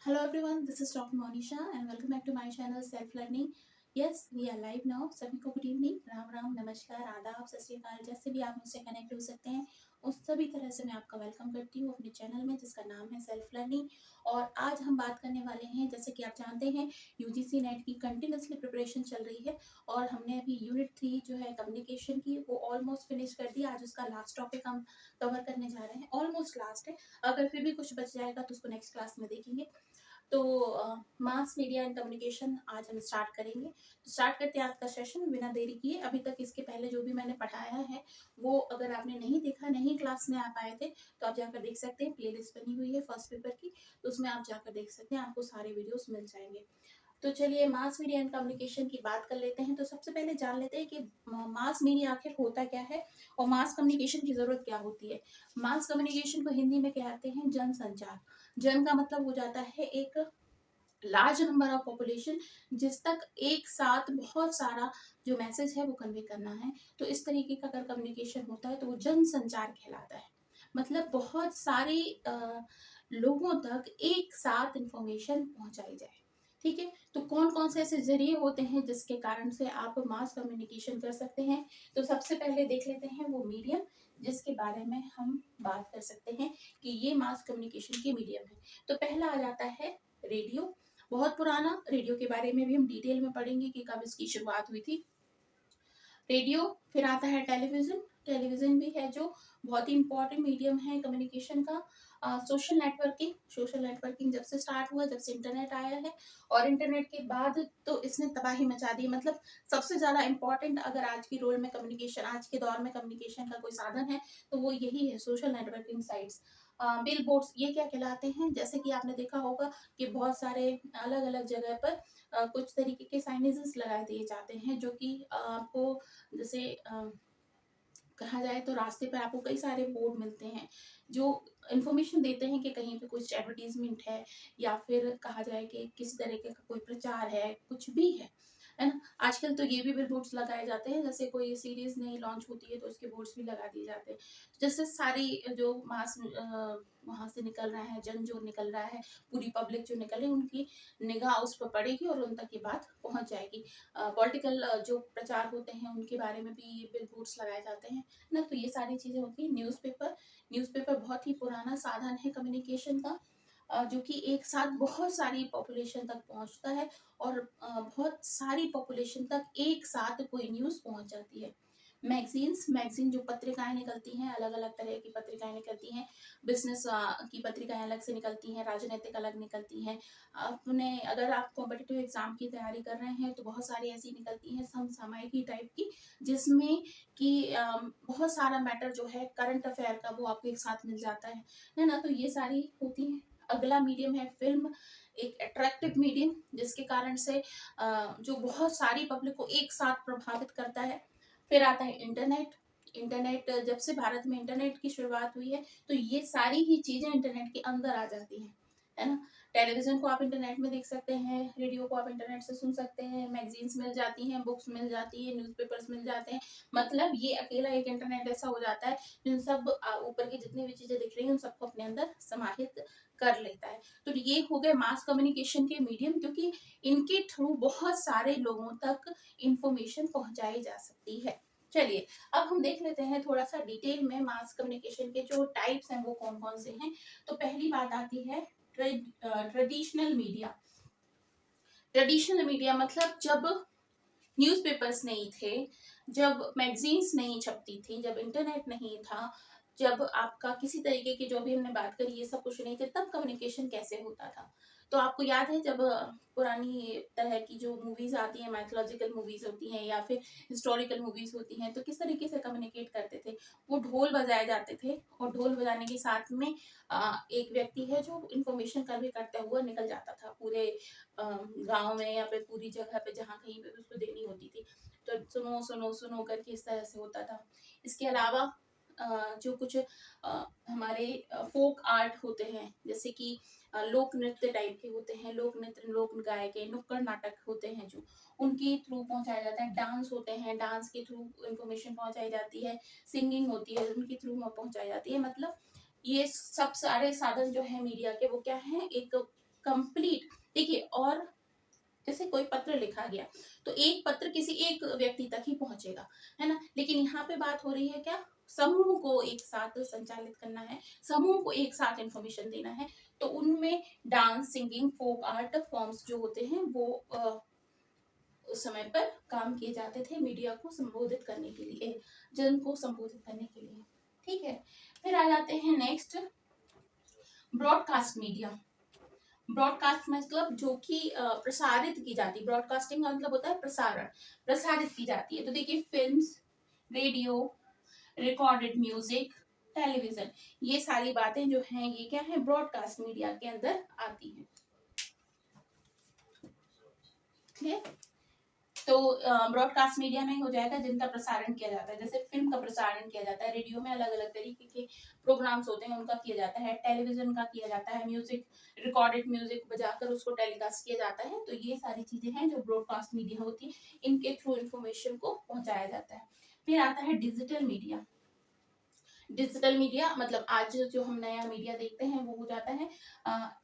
Hello everyone, this is Dr. Monisha and welcome back to my channel Self Learning. Yes, we are live now. सभी को good evening, Ram Ram, नमस्कार, आदाब, सत श्री अकाल। जैसे भी आप मुझसे कनेक्ट हो सकते हैं उस सभी तरह से मैं आपका वेलकम करती हूँ अपने चैनल में जिसका नाम है सेल्फ लर्निंग। और आज हम बात करने वाले हैं, जैसे कि आप जानते हैं, यूजीसी नेट की कंटिन्यूसली प्रिपरेशन चल रही है और हमने अभी यूनिट 3 जो है कम्युनिकेशन की वो ऑलमोस्ट फिनिश कर दी। आज उसका लास्ट टॉपिक हम कवर करने जा रहे हैं, ऑलमोस्ट लास्ट है। अगर फिर भी कुछ बच जाएगा तो उसको नेक्स्ट क्लास में देखेंगे। तो मास मीडिया एंड कम्युनिकेशन आज हम स्टार्ट करेंगे। तो स्टार्ट करते हैं आज का सेशन बिना देरी किए। अभी तक इसके पहले जो भी मैंने पढ़ाया है वो अगर आपने नहीं देखा, नहीं क्लास में आप आए थे, तो आप जाकर देख सकते हैं। प्लेलिस्ट बनी हुई है फर्स्ट पेपर की, तो उसमें आप जाकर देख सकते हैं, आपको सारे वीडियोस मिल जाएंगे। तो चलिए मास मीडिया एंड कम्युनिकेशन की बात कर लेते हैं। तो सबसे पहले जान लेते हैं कि मास मीडिया आखिर होता क्या है और मास कम्युनिकेशन की जरूरत क्या होती है। मास कम्युनिकेशन को हिंदी में कहते हैं जनसंचार। जन का मतलब हो जाता है एक लार्ज नंबर ऑफ पॉपुलेशन, जिस तक एक साथ बहुत सारा जो मैसेज है वो कन्वे करना है। तो इस तरीके का अगर कम्युनिकेशन होता है तो वो जनसंचार कहलाता है। मतलब बहुत सारे लोगों तक एक साथ इंफॉर्मेशन पहुंचाई जाए। ठीक है, तो कौन कौन से ऐसे जरिए होते हैं जिसके कारण से आप मास कम्युनिकेशन कर सकते हैं। तो सबसे पहले देख लेते हैं वो मीडियम जिसके बारे में हम बात कर सकते हैं कि ये मास कम्युनिकेशन के मीडियम है। तो पहला आ जाता है रेडियो। बहुत पुराना रेडियो के बारे में भी हम डिटेल में पढ़ेंगे कि कब इसकी शुरुआत हुई थी। रेडियो, फिर आता है टेलीविजन। टेलीविजन भी है जो बहुत ही इंपॉर्टेंट मीडियम है कम्युनिकेशन का। सोशल नेटवर्किंग जब से स्टार्ट हुआ, जब से इंटरनेट आया है, और इंटरनेट के बाद तो इसने तबाही मचा दी। मतलब सबसे ज्यादा इंपॉर्टेंट अगर आज की रोल में कम्युनिकेशन, आज के दौर में कम्युनिकेशन का कोई साधन है तो वो यही है, social networking sites. Bill boards ये क्या कहलाते हैं, जैसे कि आपने देखा होगा कि बहुत सारे अलग अलग जगह पर कुछ तरीके के साइनेजेस लगा दिए जाते हैं जो कि आपको जैसे कहा जाए तो रास्ते पर आपको कई सारे बोर्ड मिलते हैं जो इन्फॉर्मेशन देते हैं कि कहीं पे कुछ एडवर्टीजमेंट है, या फिर कहा जाए कि किसी तरीके का कोई प्रचार है, कुछ भी है ना। आजकल तो ये भी बिल बोर्ड्स लगाए जाते हैं, जैसे कोई सीरीज नई लॉन्च होती है तो उसके बोर्ड्स भी लगा दिए जाते हैं। जैसे सारी जो मास वहां से निकल रहा है, जन जो निकल रहा है, पूरी पब्लिक जो निकल रही है, उनकी निगाह उस पर पड़ेगी और उन तक ये बात पहुंच जाएगी। पॉलिटिकल जो प्रचार होते हैं उनके बारे में भी ये बिल बोर्ड्स लगाए जाते हैं ना। तो ये सारी चीजें होती है। न्यूज़पेपर बहुत ही पुराना साधन है कम्युनिकेशन का, जो कि एक साथ बहुत सारी पॉपुलेशन तक पहुंचता है और बहुत सारी पॉपुलेशन तक एक साथ कोई न्यूज़ पहुंच जाती है। मैगजीन जो पत्रिकाएं निकलती हैं, अलग अलग तरह की पत्रिकाएं निकलती हैं। बिजनेस की पत्रिकाएं अलग से निकलती हैं, राजनीतिक अलग निकलती हैं। अपने अगर आप कॉम्पिटिटिव एग्जाम की तैयारी कर रहे हैं तो बहुत सारी ऐसी निकलती हैं समसामयिकी टाइप की, जिसमें कि बहुत सारा मैटर जो है करंट अफेयर का वो आपको एक साथ मिल जाता है ना। तो ये सारी होती हैं। अगला मीडियम है फिल्म, एक अट्रैक्टिव मीडियम जिसके कारण से जो बहुत सारी पब्लिक को एक साथ प्रभावित करता है। फिर आता है इंटरनेट। इंटरनेट जब से भारत में इंटरनेट की शुरुआत हुई है तो ये सारी ही चीजें इंटरनेट के अंदर आ जाती हैं, है ना। टेलीविजन को आप इंटरनेट में देख सकते हैं, रेडियो को आप इंटरनेट से सुन सकते हैं, मैगजीन्स मिल जाती हैं, बुक्स मिल जाती है, न्यूज़पेपर्स मिल जाते हैं। मतलब ये अकेला एक इंटरनेट ऐसा हो जाता है जो सब ऊपर की जितनी भी चीजें दिख रही हैं उन सबको अपने अंदर समाहित कर लेता है। तो ये हो गए मास कम्युनिकेशन के मीडियम, क्योंकि इनके थ्रू बहुत सारे लोगों तक इंफॉर्मेशन पहुंचाई जा सकती है। चलिए अब हम देख लेते हैं थोड़ा सा डिटेल में मास कम्युनिकेशन के जो टाइप्स हैं वो कौन कौन से हैं। तो पहली बात आती है ट्रेडिशनल मीडिया। ट्रेडिशनल मीडिया मतलब जब न्यूज़पेपर्स नहीं थे, जब मैगजीन्स नहीं छपती थी, जब इंटरनेट नहीं था, जब आपका किसी तरीके की जो भी हमने बात करी ये सब कुछ नहीं थे, तब कम्युनिकेशन कैसे होता था। तो आपको याद है जब पुरानी तरह की जो मूवीज आती हैं, माइथोलॉजिकल मूवीज होती हैं या फिर हिस्टोरिकल मूवीज होती हैं, तो किस तरीके से कम्युनिकेट करते थे। वो ढोल बजाए जाते थे और ढोल बजाने के साथ में एक व्यक्ति है जो इन्फॉर्मेशन कन्वे करता हुआ निकल जाता था पूरे गांव में या फिर पूरी जगह पे जहाँ कहीं पे उसको देनी होती थी। तो सुनो सुनो सुनो करके इस तरह से होता था। इसके अलावा जो कुछ हमारे फोक आर्ट होते हैं, जैसे कि लोक नृत्य टाइप के होते हैं, लोक नृत्य, लोक गाय के नुक्कड़ नाटक होते हैं जो उनके थ्रू पहुंचाया जाता है। डांस होते हैं, डांस के थ्रू इंफॉर्मेशन पहुंचाई जाती है। सिंगिंग होती है, उनके थ्रू पहुंचाई जाती है। मतलब ये सब सारे साधन जो है मीडिया के वो क्या है, एक कंप्लीट आ गया तो एक पत्र किसी एक व्यक्ति तक ही पहुंचेगा, है ना। लेकिन यहाँ पे बात हो रही है क्या, समूह को एक साथ संचालित करना है, समूह को एक साथ इंफॉर्मेशन देना है। तो उनमें dance, singing, folk art forms जो होते हैं वो उस समय पर काम किए जाते थे मीडिया को संबोधित करने के लिए, जन को संबोधित करने के लिए। ठीक है, फिर आ जाते हैं नेक्स्ट, ब्रॉडकास्ट मीडिया। ब्रॉडकास्ट मतलब जो कि प्रसारित की जाती है, ब्रॉडकास्टिंग का मतलब होता है प्रसारण, प्रसारित की जाती है। तो देखिए films, radio, recorded music, television, ये सारी बातें जो हैं ये क्या है, ब्रॉडकास्ट मीडिया के अंदर आती हैं। क्लियर। तो ब्रॉडकास्ट मीडिया में हो जाएगा जिनका प्रसारण किया जाता है, जैसे फिल्म का प्रसारण किया जाता है, रेडियो में अलग अलग तरीके के प्रोग्राम्स होते हैं उनका किया जाता है, टेलीविजन का किया जाता है, म्यूजिक, रिकॉर्डेड म्यूजिक बजाकर उसको टेलीकास्ट किया जाता है। तो ये सारी चीजें हैं जो ब्रॉडकास्ट मीडिया होती है, इनके थ्रू इंफॉर्मेशन को पहुंचाया जाता है। फिर आता है डिजिटल मीडिया। डिजिटल मीडिया मतलब आज जो हम नया मीडिया देखते हैं वो हो जाता है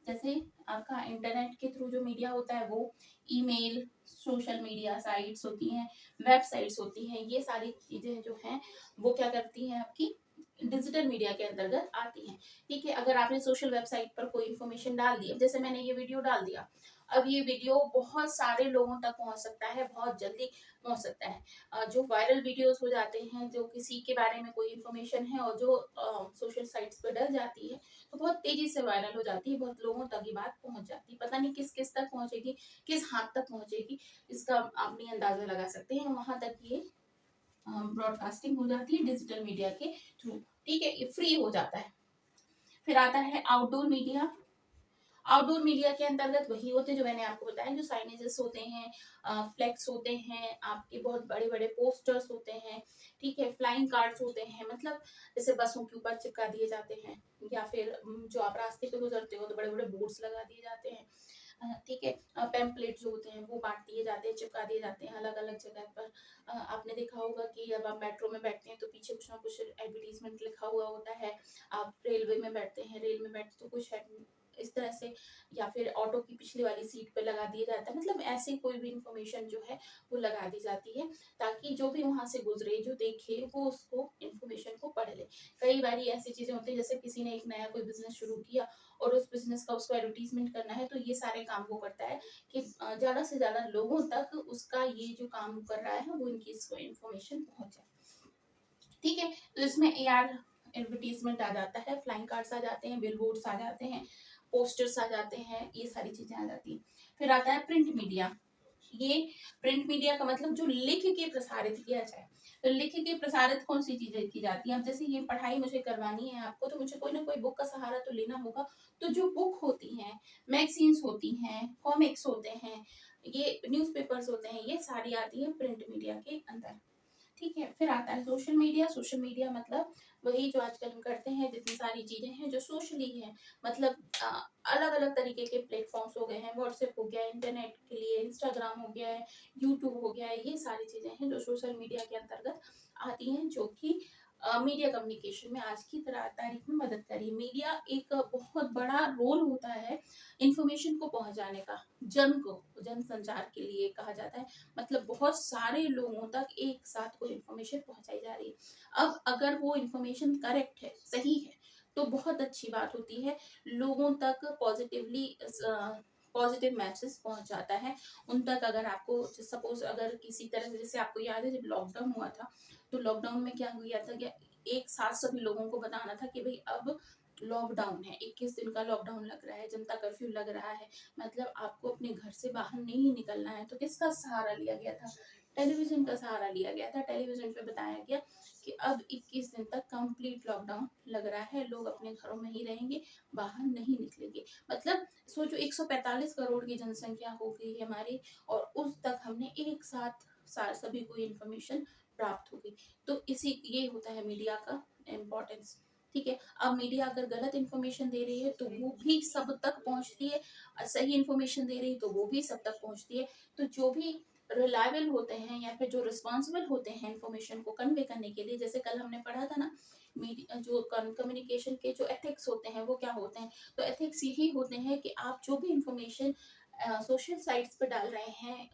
जैसे आपका इंटरनेट के थ्रू जो मीडिया होता है वो ईमेल, सोशल मीडिया साइट्स होती हैं, वेबसाइट्स होती हैं, ये सारी चीजें जो हैं वो क्या करती हैं, आपकी डिजिटल मीडिया के अंतर्गत आती हैं। ठीक है, अगर आपने सोशल वेबसाइट पर कोई इन्फॉर्मेशन डाल दी, जैसे मैंने ये वीडियो डाल दिया, अब ये वीडियो बहुत सारे लोगों तक पहुंच सकता है, बहुत जल्दी पहुंच सकता है। जो वायरल वीडियोस हो जाते हैं, जो किसी के बारे में कोई इन्फॉर्मेशन है और जो सोशल साइट्स पर डल जाती है तो बहुत तेजी से वायरल हो जाती है, बहुत लोगों तक ये बात पहुंच जाती है, पता नहीं किस किस तक पहुंचेगी, किस हाथ तक पहुंचेगी, इसका आप नहीं अंदाजा लगा सकते हैं। वहां तक ये ब्रॉडकास्टिंग हो जाती है डिजिटल मीडिया के थ्रू। ठीक है, ये फ्री हो जाता है। फिर आता है आउटडोर मीडिया। आउटडोर मीडिया के अंतर्गत वही होते हैं जो मैंने आपको बताया, जो साइनेजेस होते हैं, फ्लेक्स होते हैं, आपके बहुत बड़े बड़े पोस्टर्स होते हैं, ठीक है, फ्लाइंग कार्ड्स होते हैं, मतलब जैसे बसों के ऊपर चिपका दिए जाते हैं, या फिर जो आप रास्ते पे गुजरते हो तो बड़े बड़े बोर्ड्स लगा दिए जाते हैं, ठीक है, पैम्पलेट जो होते हैं वो बांट दिए जाते हैं, चिपका दिए जाते हैं अलग अलग जगह पर। आपने देखा होगा कि जब आप मेट्रो में बैठते हैं तो पीछे कुछ ना कुछ एडवर्टीजमेंट लिखा हुआ होता है, आप रेलवे में बैठते हैं, रेल में बैठते तो कुछ इस तरह से, या फिर ऑटो की पिछली वाली सीट पे लगा दिया जाता है, मतलब ऐसी कोई भी इंफॉर्मेशन जो है वो लगा दी जाती है ताकि जो भी वहां से गुजरे, जो देखे, वो उसको इंफॉर्मेशन को पढ़ ले। कई बार ऐसी चीजें होती है, जैसे किसी ने एक नया कोई बिजनेस शुरू किया और उस बिजनेस का उसको एडवर्टीजमेंट करना है, तो ये सारे काम वो करता है कि ज्यादा से ज्यादा लोगों तक उसका ये जो काम कर रहा है वो इनकी इसको इन्फॉर्मेशन पहुंच जाए। ठीक है, तो इसमें एआर एडवर्टीजमेंट आ जाता है, फ्लाइंग कार्ड्स आ जाते हैं, बिलबोर्ड्स आ जाते हैं, पोस्टर्स आ जाते हैं, ये सारी चीजें आ जाती हैं। फिर आता है प्रिंट मीडिया। ये प्रिंट मीडिया का मतलब जो लिख के प्रसारित किया जाए। तो लिख के प्रसारित कौन सी चीजें की जाती है, अब जैसे ये पढ़ाई मुझे करवानी है आपको, तो मुझे कोई ना कोई बुक का सहारा तो लेना होगा। तो जो बुक होती हैं, मैगजीन्स होती हैं, कॉमिक्स होते हैं, ये न्यूज़पेपर्स होते हैं, ये सारी आती है प्रिंट मीडिया के अंदर। ठीक है, फिर आता है सोशल मीडिया। सोशल मीडिया मतलब वही जो आजकल हम करते हैं, जितनी सारी चीजें हैं जो सोशली हैं, मतलब अलग अलग तरीके के प्लेटफॉर्म्स हो गए हैं, व्हाट्सएप हो गया, इंटरनेट के लिए इंस्टाग्राम हो गया है, यूट्यूब हो गया है, ये सारी चीजें हैं जो सोशल मीडिया के अंतर्गत आती हैं, जो कि मीडिया कम्युनिकेशन में आज की तारीख में मदद करी। मीडिया एक बहुत बड़ा रोल होता है इंफॉर्मेशन को पहुंचाने का, जन को, जन संचार के लिए कहा जाता है, मतलब बहुत सारे लोगों तक एक साथ कोई इन्फॉर्मेशन पहुंचाई जा रही है। अब अगर वो इन्फॉर्मेशन करेक्ट है, सही है, तो बहुत अच्छी बात होती है, लोगों तक पॉजिटिवली पॉजिटिव मैसेज पहुंच जाता है उन तक। अगर आपको सपोज अगर किसी तरह से, जैसे आपको याद है जब लॉकडाउन हुआ था, तो लॉकडाउन में क्या हुआ था कि एक साथ सभी लोगों को बताना था कि भाई अब लॉकडाउन है, 21 दिन का लॉकडाउन लग रहा है, जनता कर्फ्यू लग रहा है, मतलब आपको अपने घर से बाहर नहीं निकलना है। तो किसका सहारा लिया गया था, टेलीविजन का सहारा लिया गया था। टेलीविजन पे बताया गया कि अब 21 दिन तक कंप्लीट लॉकडाउन लग रहा है, लोग अपने घरों में ही रहेंगे, बाहर नहीं निकलेंगे। मतलब सोचो 145 करोड़ की जनसंख्या हो गई है हमारी, और उस तक हमने एक साथ सभी को इन्फॉर्मेशन प्राप्त हो गई। तो इसी ये होता है मीडिया का इम्पोर्टेंस। ठीक है, अब मीडिया अगर गलत इन्फॉर्मेशन दे रही है तो वो भी सब तक पहुंचती है, सही इन्फॉर्मेशन दे रही है तो वो भी सब तक पहुंचती है। तो जो भी रिलायबल होते हैं या फिर जो रिस्पॉन्सिबल होते हैं इन्फॉर्मेशन को कन्वे करने के लिए, जैसे कल हमने पढ़ा था ना, मीडिया जो कम्युनिकेशन के जो एथिक्स होते हैं वो क्या होते हैं, तो एथिक्स यही होते हैं कि आप जो भी इंफॉर्मेशन सोशल साइट्स पे डाल रहे हैं,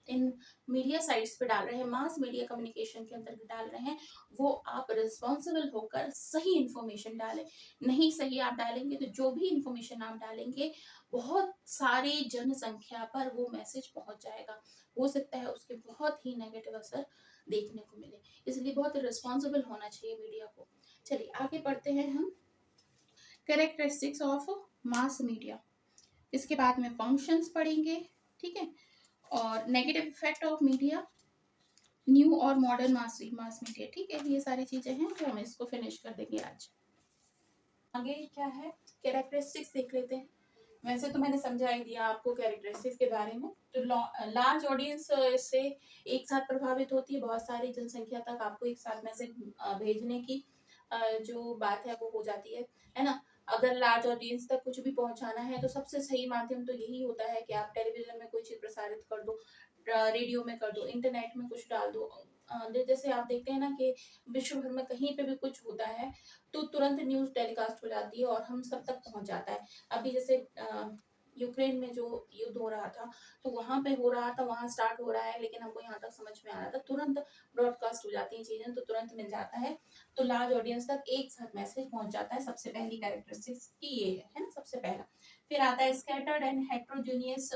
इन मीडिया साइट्स पे डाल रहे हैं, मास मीडिया कम्युनिकेशन के अंदर डाल रहे हैं, वो आप रिस्पॉन्सिबल होकर सही इन्फॉर्मेशन डालें। नहीं सही आप डालेंगे तो जो भी इन्फॉर्मेशन आप डालेंगे बहुत सारी जनसंख्या पर वो मैसेज पहुंच जाएगा, हो सकता है उसके बहुत ही नेगेटिव असर देखने को मिले। इसलिए बहुत रिस्पॉन्सिबल होना चाहिए मीडिया को। चलिए आगे बढ़ते हैं हम, कैरेक्टरिस्टिक्स ऑफ मास मीडिया, इसके बाद में फंक्शंस पढ़ेंगे, ठीक है, और negative effect of media, new और मॉडर्न मास मीडिया, ठीक है, ये सारी चीजें हैं जो हम इसको फिनिश कर देंगे आज। आगे क्या है, कैरेक्टरिस्टिक्स देख लेते हैं। वैसे तो मैंने समझा ही दिया आपको कैरेक्टरिस्टिक्स के बारे में। तो लार्ज ऑडियंस इससे एक साथ प्रभावित होती है, बहुत सारी जनसंख्या तक आपको एक साथ मैसेज भेजने की जो बात है वो हो जाती है ना। अगर लार्ज ऑडियंस तक कुछ भी पहुंचाना है तो सबसे सही माध्यम तो यही होता है कि आप टेलीविजन में कोई चीज प्रसारित कर दो, रेडियो में कर दो, इंटरनेट में कुछ डाल दो। जैसे आप देखते हैं ना कि विश्व भर में कहीं पे भी कुछ होता है तो तुरंत न्यूज टेलीकास्ट हो जाती है और हम सब तक पहुंच जाता है। अभी जैसे यूक्रेन में जो युद्ध हो रहा था तो वहां पे हो रहा था, वहां स्टार्ट हो रहा है, लेकिन हमको यहाँ तक समझ में आ रहा था, तुरंत ब्रॉडकास्ट हो जाती है चीजें, तो तुरंत मिल जाता है, तो लार्ज ऑडियंस तक एक साथ मैसेज पहुंच जाता है। सबसे पहली कैरेक्टरिस्टिक्स की ये है ना, सबसे पहला। फिर आता है स्कैटर्ड एंड हेट्रोजीनियस,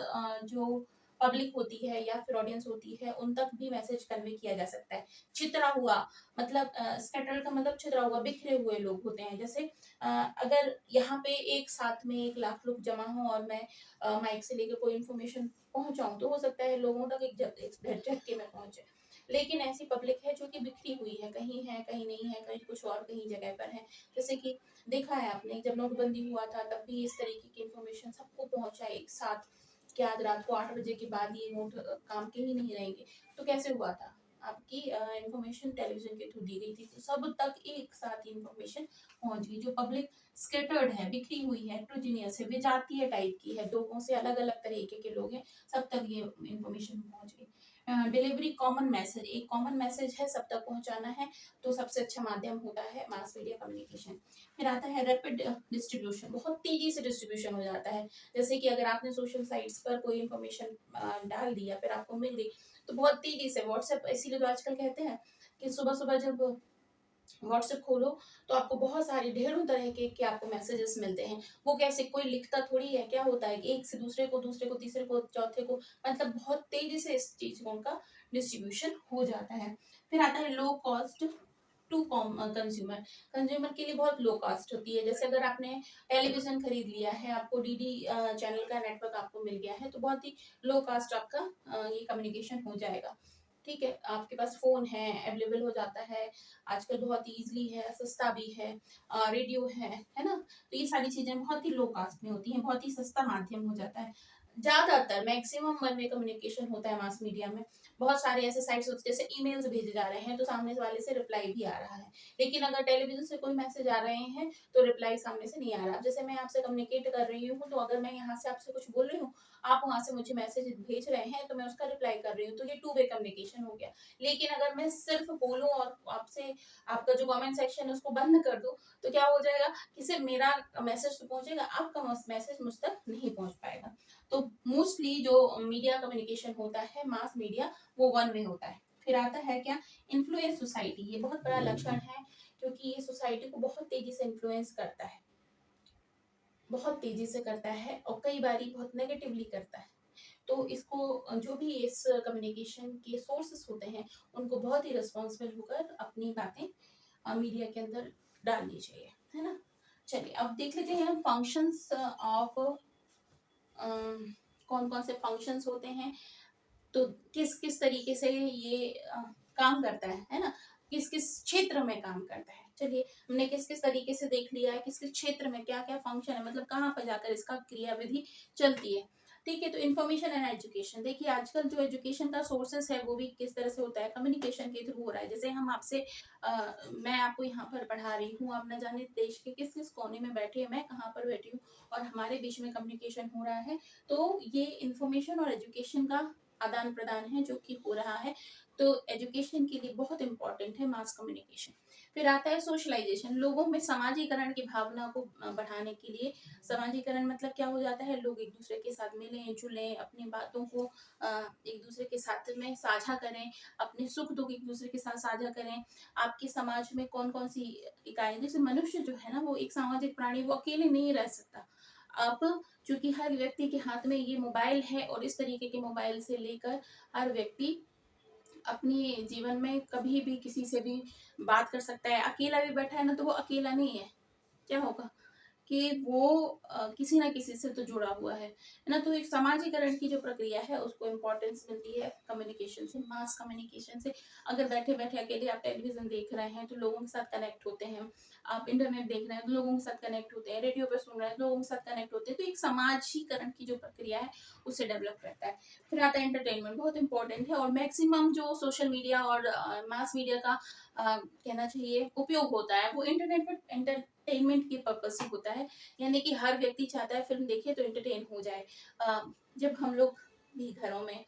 जो पब्लिक होती है या फिर ऑडियंस होती है उन तक भी मैसेज कन्वे किया जा सकता है। छितरा हुआ, मतलब स्कैटर्ड का मतलब छितरा हुआ, बिखरे हुए लोग होते हैं। जैसे अगर यहाँ पे एक साथ में 1 लाख लोग जमा हों और मैं माइक से लेकर कोई इन्फॉर्मेशन पहुंचाऊं तो हो सकता है लोगों तक एक झटके में पहुंचे। लेकिन ऐसी पब्लिक है जो कि बिखरी हुई है, कहीं नहीं है, कहीं कुछ और कहीं जगह पर है। जैसे कि देखा है आपने, जब नोटबंदी हुआ था तब भी इस तरीके की इन्फॉर्मेशन सबको पहुंचा एक साथ, कि आज रात को 8 बजे के बाद ये नोट काम के ही नहीं रहेंगे। तो कैसे हुआ था, आपकी इंफॉर्मेशन टेलीविजन के थ्रू दी गई थी, तो सब तक एक साथ इन्फॉर्मेशन पहुंच गई। जो पब्लिक स्केटर्ड है, बिखरी हुई है, हेट्रोजीनियस है, विजातीय टाइप की है, लोगों से अलग अलग तरीके के लोग हैं, सब तक ये इन्फॉर्मेशन पहुंच गई। डिलीवरी कॉमन मैसेज, एक कॉमन मैसेज है, सब तक पहुंचाना है, तो सबसे अच्छा माध्यम होता है मास मीडिया कम्युनिकेशन। फिर आता है रैपिड डिस्ट्रीब्यूशन, बहुत तेजी से डिस्ट्रीब्यूशन हो जाता है। जैसे कि अगर आपने सोशल साइट्स पर कोई इन्फॉर्मेशन डाल दी या फिर आपको मिल गई तो बहुत तेजी से व्हाट्सएप, इसीलिए तो आजकल कहते हैं कि सुबह सुबह जब व्हाट्सएप खोलो तो आपको बहुत सारे ढेरों तरह के आपको मैसेजेस मिलते हैं। वो कैसे, कोई लिखता थोड़ी है, क्या होता है कि एक से दूसरे को, तीसरे को, चौथे को, मतलब बहुत तेजी से इस चीज को उनका डिस्ट्रीब्यूशन हो जाता है। फिर आता है low cost to consumer, consumer के लिए बहुत लो कॉस्ट होती है। जैसे अगर आपने टेलीविजन खरीद लिया है, आपको डीडी चैनल का नेटवर्क आपको मिल गया है, तो बहुत ही लो कॉस्ट आपका ये कम्युनिकेशन हो जाएगा। ठीक है, आपके पास फोन है, अवेलेबल हो जाता है, आजकल बहुत इजीली है, सस्ता भी है, रेडियो है ना। तो ये सारी चीजें बहुत ही लो कॉस्ट में होती हैं, बहुत ही सस्ता माध्यम हो जाता है। ज्यादातर मैक्सिमम वन वे कम्युनिकेशन होता है मास मीडिया में। बहुत सारे ऐसे साइट्स होते हैं, जैसे ईमेल्स भेजे जा रहे हैं तो सामने वाले से रिप्लाई भी आ रहा है, लेकिन अगर टेलीविजन से कोई मैसेज आ रहे हैं तो रिप्लाई सामने से नहीं आ रहा। जैसे मैं आपसे कम्युनिकेट कर रही हूँ, तो अगर मैं यहाँ से आपसे कुछ बोल रही हूँ, आप वहां से मुझे मैसेज भेज रहे हैं, तो मैं उसका रिप्लाई कर रही हूँ, तो ये टू वे कम्युनिकेशन हो गया। लेकिन अगर मैं सिर्फ बोलूं और आपसे आपका जो कमेंट सेक्शन है उसको बंद कर दूं, तो क्या हो जाएगा कि सिर्फ मेरा मैसेज तो पहुंचेगा, आपका मैसेज मुझ तक नहीं पहुंच पाएगा। तो मोस्टली जो मीडिया कम्युनिकेशन होता है मास मीडिया, वो वन वे होता है। फिर आता है क्या, इन्फ्लुएंस सोसाइटी, ये बहुत बड़ा लक्षण है, क्योंकि ये सोसाइटी को बहुत तेजी से इन्फ्लुएंस करता है, बहुत तेजी से करता है, और कई बार बहुत नेगेटिवली करता है। तो इसको जो भी इस कम्युनिकेशन के सोर्सेस होते हैं उनको बहुत ही रिस्पॉन्सिबल होकर अपनी बातें मीडिया के अंदर डालनी चाहिए, है ना। चलिए अब देख लेते हैं फंक्शंस ऑफ, कौन कौन से फंक्शंस होते हैं, तो किस किस तरीके से ये काम करता है ना, किस किस क्षेत्र में काम करता है। चलिए हमने किस किस तरीके से देख लिया है, किस किस क्षेत्र में क्या क्या फंक्शन है, मतलब कहाँ पर जाकर इसका क्रियाविधि चलती है। ठीक है, तो इन्फॉर्मेशन एंड एजुकेशन, देखिए आजकल जो एजुकेशन का सोर्सेस है वो भी किस तरह से होता है, कम्युनिकेशन के थ्रू हो रहा है। जैसे हम आपसे मैं आपको यहाँ पर पढ़ा रही हूँ, आप न जाने देश के किस किस कोने में बैठे हैं, मैं कहाँ पर बैठी हूँ, और हमारे बीच में कम्युनिकेशन हो रहा है। तो ये इन्फॉर्मेशन और एजुकेशन का आदान प्रदान है जो कि हो रहा है। तो एजुकेशन के लिए बहुत इंपॉर्टेंट है मास कम्युनिकेशन। फिर आता है सोशलाइजेशन, लोगों में समाजीकरण की भावना को बढ़ाने के लिए। समाजीकरण मतलब क्या हो जाता है, लोग एक दूसरे के साथ मिलें जुलें, अपनी बातों को एक दूसरे के साथ में साझा करें, अपने सुख दुख एक दूसरे के साथ साझा करें। आपके समाज में कौन कौन सी इकाई, जैसे मनुष्य जो है ना वो एक सामाजिक प्राणी, वो अकेले नहीं रह सकता। अब चूंकि हर व्यक्ति के हाथ में ये मोबाइल है, और इस तरीके के मोबाइल से लेकर हर व्यक्ति अपनी जीवन में कभी भी किसी से भी बात कर सकता है। अकेला भी बैठा है ना तो वो अकेला नहीं है। क्या होगा कि वो किसी ना किसी से तो जुड़ा हुआ है ना। तो एक समाजीकरण की जो प्रक्रिया है उसको इम्पोर्टेंस मिलती है कम्युनिकेशन से, मास कम्युनिकेशन से। अगर बैठे बैठे अकेले आप टेलीविजन देख रहे हैं तो लोगों के साथ कनेक्ट होते हैं, आप इंटरनेट देख रहे हैं तो लोगों के साथ कनेक्ट होते हैं, रेडियो पे सुन रहे हैं तो लोगों के साथ कनेक्ट होते हैं। तो एक समाजीकरण की जो प्रक्रिया है उससे डेवलप करता है। फिर आता है एंटरटेनमेंट, बहुत इंपॉर्टेंट है। और मैक्सिमम जो सोशल मीडिया और मास मीडिया का कहना चाहिए उपयोग होता है वो इंटरनेट पर एंटरटेनमेंट के पर्पज से होता है। यानी कि हर व्यक्ति चाहता है फिल्म देखे तो एंटरटेन हो जाए। जब हम लोग भी घरों में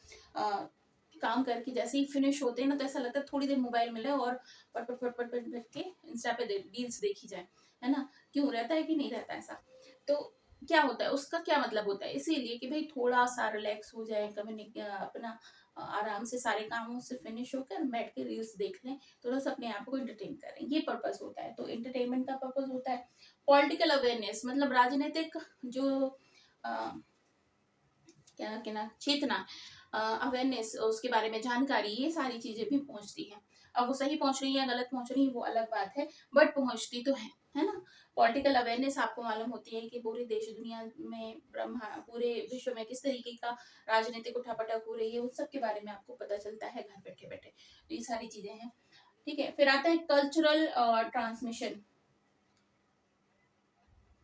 काम करके जैसे ही फिनिश होते हैं ना तो ऐसा लगता है थोड़ी देर मोबाइल मिले और पट पट पट पट पट पट के इंस्टा पे रील्स देखी जाए, है ना। क्यों रहता है कि नहीं रहता ऐसा? तो क्या होता है उसका, क्या मतलब होता है, इसीलिए कि भाई थोड़ा सा रिलैक्स हो जाए, अपना आराम से सारे कामों से फिनिश होकर बैठ के रील्स देख लें, थोड़ा सा अपने आप को एंटरटेन करें, ये पर्पस होता है। तो एंटरटेनमेंट का पर्पस होता है। पॉलिटिकल अवेयरनेस मतलब राजनीतिक जो क्या कहना, चेतना, अवेयरनेस, उसके बारे में जानकारी, ये सारी चीजें भी पहुंचती हैं। अब वो सही पहुंच रही है गलत पहुंच रही है वो अलग बात है, बट पहुंचती तो है ना। पॉलिटिकल अवेयरनेस आपको मालूम होती है कि पूरे देश दुनिया में पूरे विश्व में किस तरीके का राजनीतिक उठापटक हो रही है, उस सब के बारे में आपको पता चलता है घर बैठे बैठे। तो ये सारी चीजें हैं। ठीक है, फिर आता है कल्चरल ट्रांसमिशन।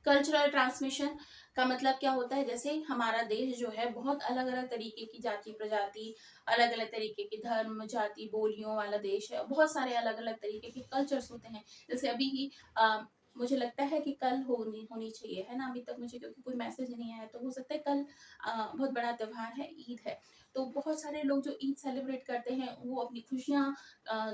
कल्चरल ट्रांसमिशन का मतलब क्या होता है, जैसे हमारा देश जो है बहुत अलग अलग तरीके की जाति प्रजाति, अलग अलग तरीके के धर्म जाति बोलियों वाला देश है। बहुत सारे अलग अलग तरीके के कल्चर्स होते हैं। जैसे अभी ही मुझे लगता है कि कल होनी होनी चाहिए, है ना। अभी तक मुझे क्योंकि कोई मैसेज नहीं आया, तो हो सकता है कल बहुत बड़ा त्योहार है, ईद है। तो बहुत सारे लोग जो ईद सेलिब्रेट करते हैं वो अपनी खुशियाँ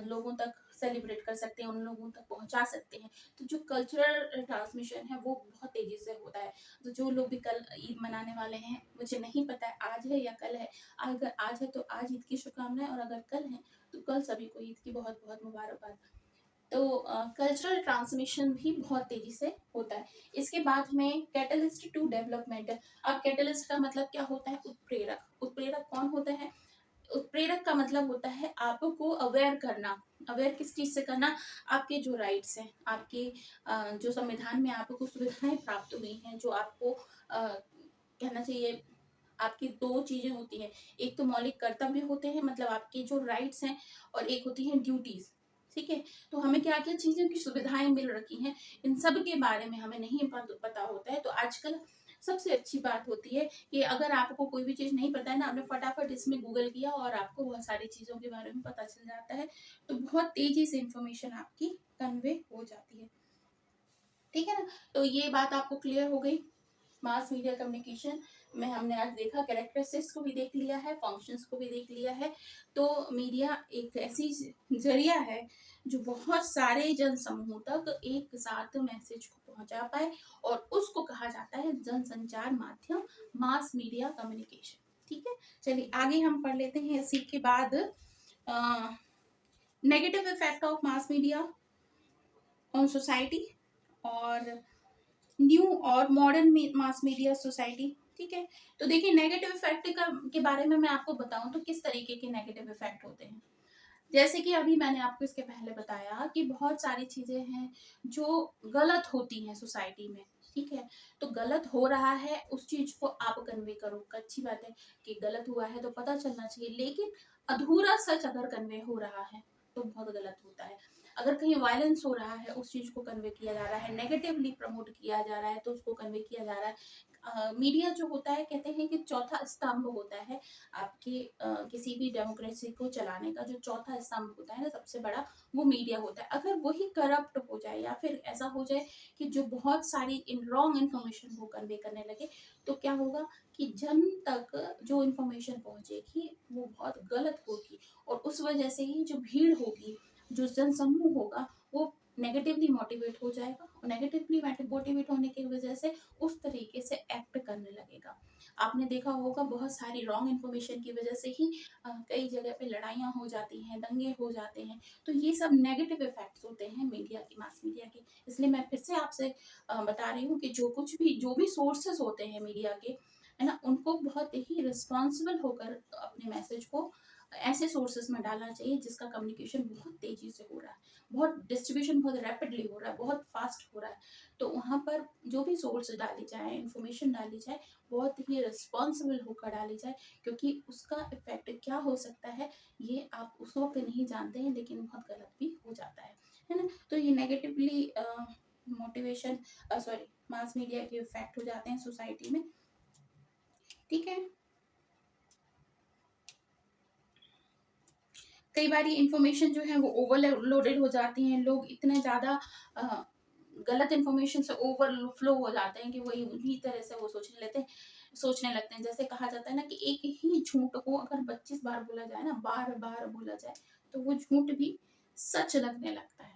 लोगों तक सेलिब्रेट कर सकते हैं, उन लोगों तक पहुंचा सकते हैं। तो जो कल्चरल ट्रांसमिशन है वो बहुत तेजी से होता है। तो जो लोग भी कल ईद मनाने वाले हैं, मुझे नहीं पता है आज है या कल है, अगर आज है तो आज ईद की शुभकामनाएं, और अगर कल है तो कल सभी को ईद की बहुत बहुत मुबारकबाद। तो कल्चरल ट्रांसमिशन भी बहुत तेजी से होता है। इसके बाद में कैटलिस्ट टू डेवलपमेंट। अब कैटलिस्ट का मतलब क्या होता है, उत्प्रेरक। उत्प्रेरक कौन होता है? उत्प्रेरक का मतलब होता है आपको अवेयर करना। अवेयर किस चीज से करना? आपके जो राइट्स हैं, आपके जो संविधान में आपको सुविधाएं प्राप्त हुई हैं, जो आपको कहना चाहिए, आपकी दो चीजें होती हैं। एक तो मौलिक कर्तव्य होते हैं, मतलब आपके जो राइट्स हैं, और एक होती है ड्यूटीज। ठीक है, तो हमें क्या क्या चीजों की सुविधाएं मिल रखी हैं, इन सब के बारे में हमें नहीं पता होता है। तो आजकल सबसे अच्छी बात होती है कि अगर आपको कोई भी चीज नहीं पता है ना, आपने फटाफट इसमें गूगल किया और आपको बहुत सारी चीजों के बारे में पता चल जाता है। तो बहुत तेजी से इंफॉर्मेशन आपकी कन्वे हो जाती है। ठीक है ना। तो ये बात आपको क्लियर हो गई। मास मीडिया कम्युनिकेशन में हमने आज देखा, कैरेक्टरिस्टिक्स को भी देख लिया है, फंक्शंस को भी देख लिया है। तो मीडिया एक ऐसी जरिया है जो बहुत सारे जन समूहों तक एक साथ मैसेज को पहुंचा पाए, और उसको कहा जाता है जनसंचार माध्यम, मास मीडिया कम्युनिकेशन। ठीक है, चलिए आगे हम पढ़ लेते हैं इसी के बाद negative effect of mass media on society और न्यू और मॉडर्न मास मीडिया सोसाइटी। ठीक है, तो देखिए नेगेटिव इफेक्ट के बारे में मैं आपको बताऊं तो किस तरीके के नेगेटिव इफेक्ट होते हैं। जैसे कि अभी मैंने आपको इसके पहले बताया कि बहुत सारी चीजें हैं जो गलत होती हैं सोसाइटी में। ठीक है, तो गलत हो रहा है उस चीज को आप कन्वे करो, अच्छी बात है कि गलत हुआ है तो पता चलना चाहिए, लेकिन अधूरा सच अगर कन्वे हो रहा है तो बहुत गलत होता है। अगर कहीं वायलेंस हो रहा है उस चीज को कन्वे किया जा रहा है, नेगेटिवली प्रमोट किया जा रहा है तो उसको कन्वे किया जा रहा है। मीडिया जो होता है, कहते हैं कि चौथा स्तंभ होता है आपके किसी भी डेमोक्रेसी को चलाने का। जो चौथा स्तंभ होता है ना सबसे बड़ा, वो मीडिया होता है। अगर वही करप्ट हो जाए या फिर ऐसा हो जाए कि जो बहुत सारी रॉन्ग इन्फॉर्मेशन वो कन्वे करने लगे, तो क्या होगा कि जन तक जो इन्फॉर्मेशन पहुंचेगी वो बहुत गलत होगी, और उस वजह से ही जो भीड़ होगी, जो जनसमूह होगा, वो नेगेटिवली मोटिवेट हो जाएगा और नेगेटिवली मोटिवेट होने की वजह से उस तरीके से एक्ट करने लगेगा। आपने देखा होगा बहुत सारी रॉन्ग इन्फॉर्मेशन की वजह से ही कई जगह पे लड़ाइयाँ हो जाती हैं, दंगे हो जाते हैं। तो ये सब नेगेटिव इफेक्ट्स होते हैं मीडिया के, मास मीडिया के। इसलिए मैं फिर से आपसे बता रही हूँ कि जो भी सोर्सेस होते हैं मीडिया के, है ना, उनको बहुत ही रिस्पॉन्सिबल होकर अपने मैसेज को ऐसे सोर्सेस में डालना चाहिए जिसका कम्युनिकेशन बहुत तेजी से हो रहा है, बहुत डिस्ट्रीब्यूशन बहुत रैपिडली हो रहा है, बहुत फास्ट हो रहा है। तो वहाँ पर जो भी सोर्स डाली जाए, इंफॉर्मेशन डाली जाए, बहुत ही रिस्पॉन्सिबल होकर डाली जाए, क्योंकि उसका इफेक्ट क्या हो सकता है ये आप उस वक्त नहीं जानते हैं, लेकिन बहुत गलत भी हो जाता है ना। तो ये negatively motivation sorry mass media के इफेक्ट हो जाते हैं सोसाइटी में, ठीक है। कई बार ये इन्फॉर्मेशन जो है वो ओवरलोडेड हो जाती हैं, लोग इतने ज़्यादा गलत इन्फॉर्मेशन से ओवरफ्लो हो जाते हैं कि वही उन्हीं तरह से वो सोचने लगते हैं। जैसे कहा जाता है ना कि एक ही झूठ को अगर 25 बार बोला जाए ना, बार बार बोला जाए, तो वो झूठ भी सच लगने लगता है।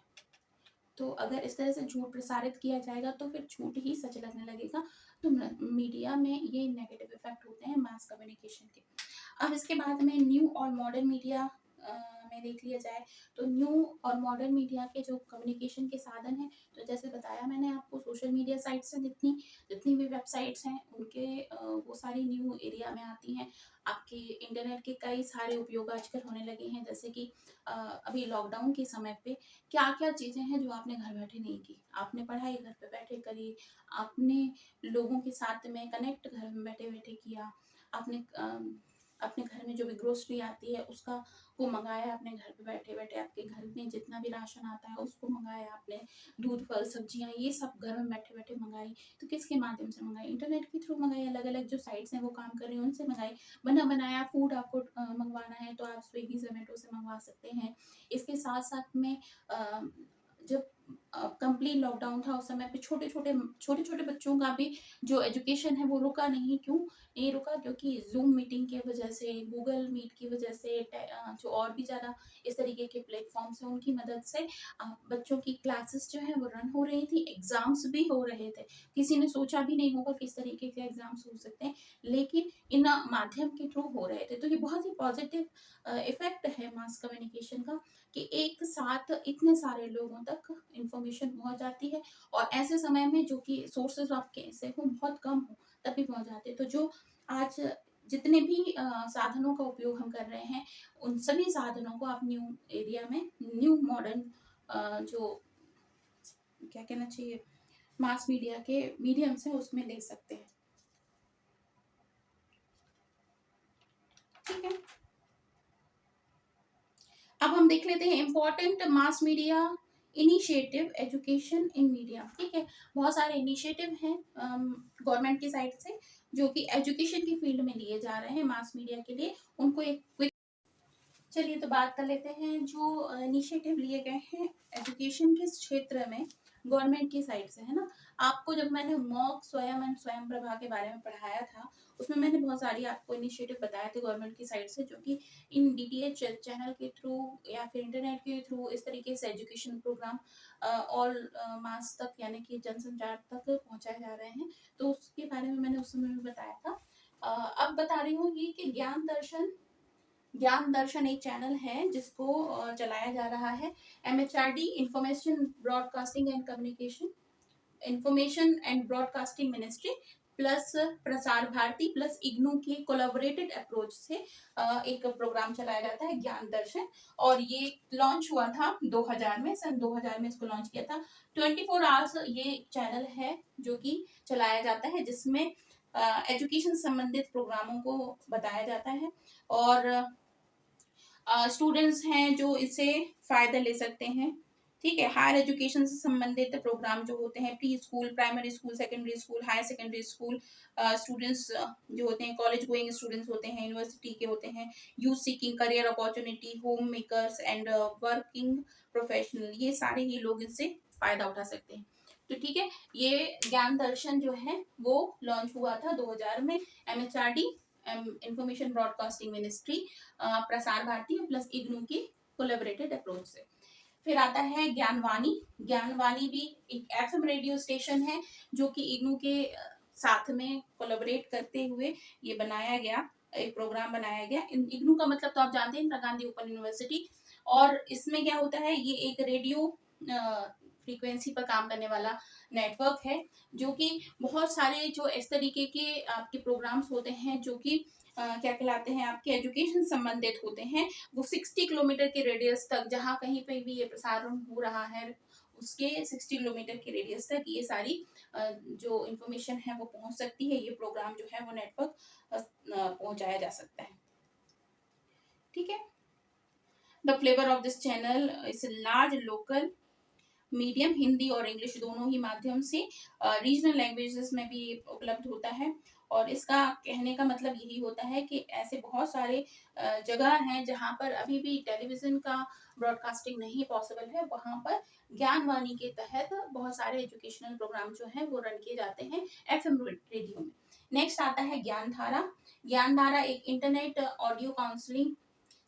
तो अगर इस तरह से झूठ प्रसारित किया जाएगा तो फिर झूठ ही सच लगने लगेगा। तो मीडिया में ये नेगेटिव इफेक्ट होते हैं मास कम्युनिकेशन के। अब इसके बाद में न्यू और मॉडर्न मीडिया में देख लिया जाए, तो न्यू और मॉडर्न मीडिया के जो कम्युनिकेशन के साधन हैं, तो जैसे बताया मैंने आपको, सोशल मीडिया साइट्स हैं, जितनी जितनी भी वेबसाइट्स हैं उनके वो सारी न्यू एरिया में आती हैं। आपके इंटरनेट के कई सारे उपयोग आजकल होने लगे हैं, जैसे कि अभी लॉकडाउन के समय पे क्या क्या चीज़ें हैं जो आपने घर बैठे नहीं की। आपने पढ़ाई घर पे बैठे करी, आपने लोगों के साथ में कनेक्ट घर में बैठे बैठे किया, आपने अपने घर में जो भी ग्रोसरी आती है उसका वो मंगाया आपने घर पे बैठे बैठे, आपके घर में जितना भी राशन आता है उसको मंगाया आपने, दूध फल सब्जियां ये सब घर में बैठे बैठे मंगाई। तो किसके माध्यम से मंगाई? इंटरनेट के थ्रू मंगाई। अलग अलग जो साइट्स हैं वो काम कर रही हैं उनसे मंगाई। बना बनाया फूड आपको मंगवाना है तो आप स्विगी जोमेटो से मंगवा सकते हैं। इसके साथ साथ में जब कंप्लीट लॉकडाउन था उस समय पे छोटे छोटे बच्चों का भी जो एजुकेशन है वो रुका नहीं। क्यों नहीं रुका? क्योंकि जूम मीटिंग की वजह से, गूगल मीट की वजह से, जो और भी ज़्यादा इस तरीके के प्लेटफॉर्म्स हैं उनकी मदद से बच्चों की क्लासेस जो है वो रन हो रही थी, एग्जाम्स भी हो रहे थे। किसी ने सोचा भी नहीं होगा किस तरीके के एग्जाम्स हो सकते हैं, लेकिन इन माध्यम के थ्रू हो रहे थे। तो ये बहुत ही पॉजिटिव इफेक्ट है मास कम्युनिकेशन का, कि एक साथ इतने सारे लोगों तक इंफॉर्मेशन पहुंच जाती है, और ऐसे समय में जो कि सोर्सेज आपके ऐसे हो बहुत कम हो तभी पहुंच जाते हैं। तो जो आज जितने भी साधनों का उपयोग हम कर रहे हैं, उन सभी साधनों को आप न्यू एरिया में, न्यू मॉडर्न जो क्या कहना चाहिए, मास मीडिया के मीडियम से उसमें ले सकते हैं, ठीक है। अब हम देख लेते हैं important mass media initiative education in media, ठीक है। बहुत सारे इनिशिएटिव हैं गवर्नमेंट की साइड से जो कि एजुकेशन की फील्ड में लिए जा रहे हैं मास मीडिया के लिए। उनको एक क्विक, चलिए तो बात कर लेते हैं जो इनिशिएटिव लिए गए हैं एजुकेशन के क्षेत्र में गवर्नमेंट की साइड से, है ना। आपको जब मैंने मॉक स्वयं एंड स्वयं प्रभा के बारे में पढ़ाया था, उसमें मैंने बहुत सारी आपको इनिशिएटिव बताए थे गवर्नमेंट की साइड से, जो कि इन डीटीएच चैनल के थ्रू या फिर इंटरनेट के थ्रू इस तरीके से एजुकेशन प्रोग्राम ऑल मास तक, यानी कि जनसंचार तक पहुंचाए जा रहे हैं। तो उसके बारे में मैंने उस समय में बताया था। अब बता रही हूँ ये कि ज्ञान दर्शन एक चैनल है जिसको चलाया जा रहा है MHRD, information broadcasting and communication, information and broadcasting ministry plus Prasar Bharati plus IGNOU के कोलैबोरेटेड अप्रोच से एक प्रोग्राम चलाया जाता है ज्ञान दर्शन। और ये लॉन्च हुआ था 2000 में, सन 2000 में इसको लॉन्च किया था। 24 आवर्स ये चैनल है जो कि चलाया जाता है, जिसमें एजुकेशन संबंधित प्रोग्रामों को बताया जाता है, और स्टूडेंट्स हैं जो इससे फायदा ले सकते हैं, ठीक है। हायर एजुकेशन से संबंधित प्रोग्राम जो होते हैं, pre school, primary school, secondary school, higher secondary school, students जो होते हैं, कॉलेज गोइंग स्टूडेंट्स होते हैं, यूनिवर्सिटी के होते हैं, youth seeking career opportunity, home makers and working professional, ये सारे ही लोग इससे फायदा उठा सकते हैं। तो ठीक है, ये ज्ञान दर्शन जो है वो लॉन्च हुआ था 2000 में MHRD, information broadcasting ministry, Prasar Bharati plus IGNOU की कोलैबोरेटेड अप्रोच से। फिर आता है ज्ञानवाणी। ज्ञानवाणी भी एक एफएम रेडियो स्टेशन है जो कि इग्नू के साथ में कोलैबोरेट करते हुए ये बनाया गया, एक प्रोग्राम बनाया गया। इग्नू का मतलब तो आप जानते हैं, इंदिरा गांधी ओपन यूनिवर्सिटी। और इसमें क्या होता है, ये एक रेडियो फ्रीक्वेंसी पर काम करने वाला नेटवर्क है, जो कि बहुत सारे जो इस तरीके के आपके प्रोग्राम्स होते हैं जो कि क्या कहलाते हैं, आपके एजुकेशन संबंधित होते हैं, वो 60 किलोमीटर के रेडियस तक, जहां कहीं पे भी ये प्रसारण हो रहा है उसके 60 किलोमीटर के रेडियस तक ये सारी जो इंफॉर्मेशन है वो पहुंच सकती है। ये प्रोग्राम जो है वो नेटवर्क पहुंचाया जा सकता है। ठीक है। The flavour of this channel is large local medium, Hindi और इंग्लिश दोनों ही माध्यम से रीजनल लैंग्वेजेस में भी उपलब्ध होता है। और इसका कहने का मतलब यही होता है कि ऐसे बहुत सारे जगह हैं जहां पर अभी भी टेलीविजन का ब्रॉडकास्टिंग नहीं पॉसिबल है, वहां पर ज्ञानवाणी के तहत बहुत सारे एजुकेशनल प्रोग्राम जो हैं वो रन किए जाते हैं एफएम रेडियो में। नेक्स्ट आता है ज्ञानधारा। ज्ञानधारा एक इंटरनेट ऑडियो काउंसलिंग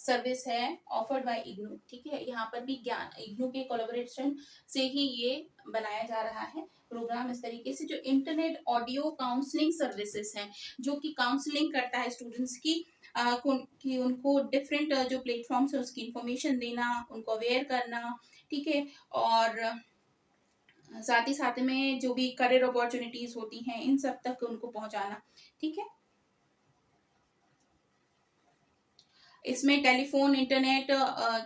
सर्विस है ऑफर्ड बाय इग्नू। ठीक है, यहाँ पर भी ज्ञान इग्नू के कोलैबोरेशन से ही ये बनाया जा रहा है प्रोग्राम। इस तरीके से जो इंटरनेट ऑडियो काउंसलिंग सर्विसेज हैं, जो कि काउंसलिंग करता है स्टूडेंट्स की कि उनको डिफरेंट जो प्लेटफॉर्म्स है उसकी इंफॉर्मेशन देना, उनको अवेयर करना। ठीक है, और साथ ही में जो भी करियर अपॉर्चुनिटीज होती हैं इन सब तक उनको पहुंचाना। ठीक है, इसमें टेलीफोन इंटरनेट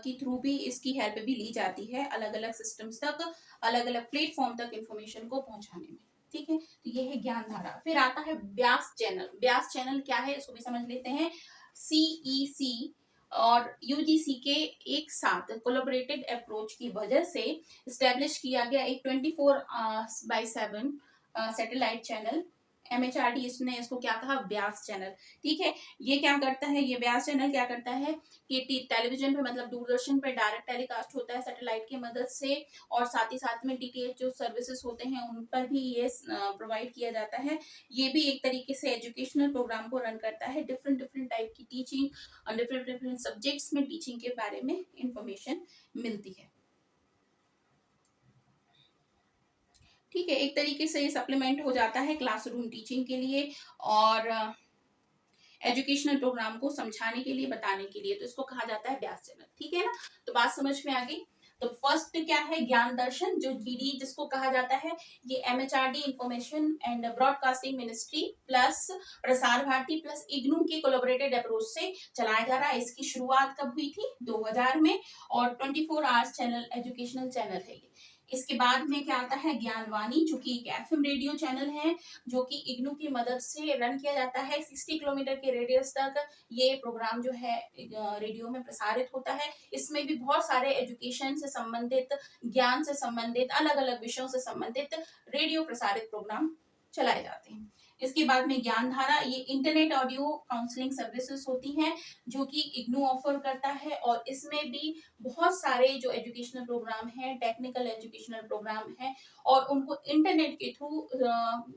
की थ्रू भी इसकी हेल्प भी ली जाती है, अलग अलग सिस्टम्स तक, अलग अलग प्लेटफॉर्म तक इंफॉर्मेशन को पहुंचाने में। ठीक है, तो ये है ज्ञानधारा। फिर आता है व्यास चैनल। व्यास चैनल क्या है इसको भी समझ लेते हैं। सीईसी और यूजीसी के एक साथ कोलैबोरेटेड अप्रोच की वजह से स्टैब्लिश किया गया एक 24/7 सैटेलाइट चैनल एमएचआरडी, इसने इसको क्या कहा, व्यास चैनल। ठीक है, ये क्या करता है, ये व्यास चैनल क्या करता है कि टेलीविजन पे मतलब दूरदर्शन पे डायरेक्ट टेलीकास्ट होता है सैटेलाइट की मदद से, और साथ में डीटीएच जो सर्विसेज होते हैं उन पर भी ये प्रोवाइड किया जाता है। ये भी एक तरीके से एजुकेशनल प्रोग्राम को रन करता है, डिफरेंट डिफरेंट टाइप की टीचिंग और डिफरेंट डिफरेंट सब्जेक्ट्स में टीचिंग के बारे में इंफॉर्मेशन मिलती है। ठीक है, एक तरीके से ये सप्लीमेंट हो जाता है क्लासरूम टीचिंग के लिए और एजुकेशनल प्रोग्राम को समझाने के लिए, बताने के लिए, तो इसको कहा जाता है व्यास चैनल। ठीक है ना, तो बात समझ में आ गई। तो फर्स्ट क्या है, ज्ञान दर्शन, जो जीडी जिसको कहा जाता है, ये MHRD information and broadcasting ministry plus Prasar Bharati plus IGNOU के कोलैबोरेटेड अप्रोच से चलाया जा रहा है। इसकी शुरुआत कब हुई थी, 2000 में, और 24 आवर्स चैनल, एजुकेशनल चैनल है ये। इसके बाद में क्या आता है, ज्ञानवाणी, जो कि एक एफएम रेडियो चैनल है जो कि इग्नू की मदद से रन किया जाता है। 60 किलोमीटर के रेडियस तक ये प्रोग्राम जो है रेडियो में प्रसारित होता है। इसमें भी बहुत सारे एजुकेशन से संबंधित, ज्ञान से संबंधित, अलग अलग विषयों से संबंधित रेडियो प्रसारित प्रोग्राम चलाए जाते हैं। इसके बाद में ज्ञानधारा, ये इंटरनेट ऑडियो काउंसलिंग सर्विसेज होती हैं जो कि इग्नू ऑफर करता है, और इसमें भी बहुत सारे जो एजुकेशनल प्रोग्राम हैं, टेक्निकल एजुकेशनल प्रोग्राम हैं, और उनको इंटरनेट के थ्रू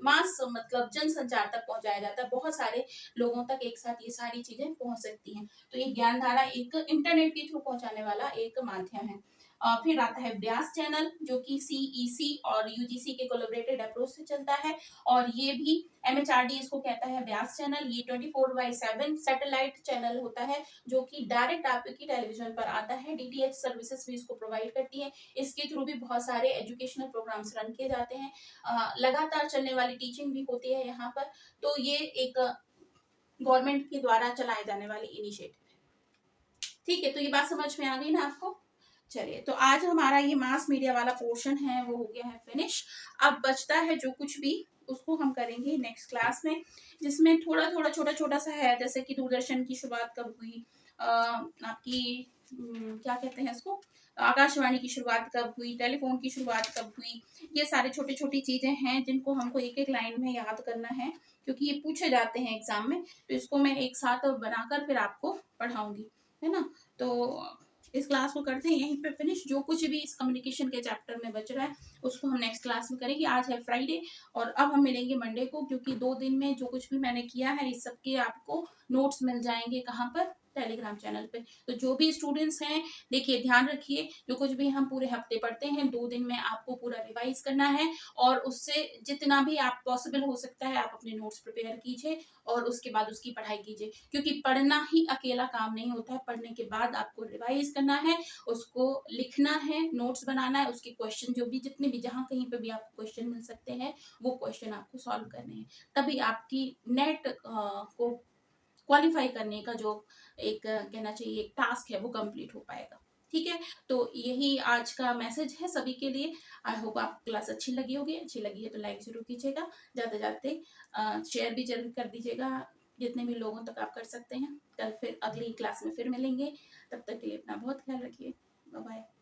मास मतलब जनसंचार तक पहुंचाया जाता है। बहुत सारे लोगों तक एक साथ ये सारी चीजें पहुंच सकती हैं। तो ये ज्ञानधारा एक इंटरनेट के थ्रू पहुंचाने वाला एक माध्यम है। फिर आता है व्यास चैनल, जो कि सीईसी और यूजीसी के कोलैबोरेटेड अप्रोच से चलता है, और ये भी एमएचआरडी इसको कहता है व्यास चैनल। ये 24/7 सैटेलाइट चैनल होता है जो कि डायरेक्ट आपकी टेलीविजन पर आता है। डीटीएच सर्विसेज भी इसको प्रोवाइड करती है। इसके थ्रू भी बहुत सारे एजुकेशनल प्रोग्राम्स रन किए जाते हैं, लगातार चलने वाली टीचिंग भी होती है यहाँ पर। तो ये एक गवर्नमेंट के द्वारा चलाए जाने वाली इनिशिएटिव है। ठीक है, तो ये बात समझ में आ गई ना आपको। चलिए, तो आज हमारा ये मास मीडिया वाला पोर्शन है वो हो गया है फिनिश। अब बचता है जो कुछ भी, उसको हम करेंगे नेक्स्ट क्लास में, जिसमें थोड़ा थोड़ा छोटा छोटा सा है, जैसे कि दूरदर्शन की शुरुआत कब हुई, आपकी क्या कहते हैं इसको, आकाशवाणी की शुरुआत कब हुई, टेलीफोन की शुरुआत कब हुई। ये सारे छोटी छोटी चीजें हैं जिनको हमको एक एक लाइन में याद करना है, क्योंकि ये पूछे जाते हैं एग्जाम में। तो इसको मैं एक साथ बनाकर फिर आपको पढ़ाऊंगी, है ना। तो इस क्लास को करते हैं यहीं पे फिनिश। जो कुछ भी इस कम्युनिकेशन के चैप्टर में बच रहा है उसको हम नेक्स्ट क्लास में करेंगे। आज है फ्राइडे और अब हम मिलेंगे मंडे को, क्योंकि 2 दिन में जो कुछ भी मैंने किया है इस सब के आपको नोट्स मिल जाएंगे। कहाँ पर, टेलीग्राम चैनल पे। तो जो भी स्टूडेंट्स हैं, देखिए ध्यान रखिए, जो कुछ भी हम पूरे हफ्ते पढ़ते हैं 2 दिन में आपको पूरा रिवाइज करना है, और उससे जितना भी आप पॉसिबल हो सकता है आप अपने नोट्स प्रिपेयर कीजिए और उसके बाद उसकी पढ़ाई कीजिए, क्योंकि पढ़ना ही अकेला काम नहीं होता है। पढ़ने के बाद आपको रिवाइज करना है, उसको लिखना है, नोट्स बनाना है, उसके क्वेश्चन जो भी जितने भी जहाँ कहीं पे भी आपको क्वेश्चन मिल सकते हैं वो क्वेश्चन आपको सॉल्व करने हैं। तभी आपकी नेट को क्वालिफाई करने का जो एक कहना चाहिए एक टास्क है वो कंप्लीट हो पाएगा। ठीक है, तो यही आज का मैसेज है सभी के लिए। आई होप आपको क्लास अच्छी लगी होगी। अच्छी लगी है तो लाइक जरूर कीजिएगा, जाते जाते शेयर भी जरूर कर दीजिएगा जितने भी लोगों तक आप कर सकते हैं। कल फिर अगली क्लास में फिर मिलेंगे, तब तक के लिए अपना बहुत ख्याल रखिए। Bye bye.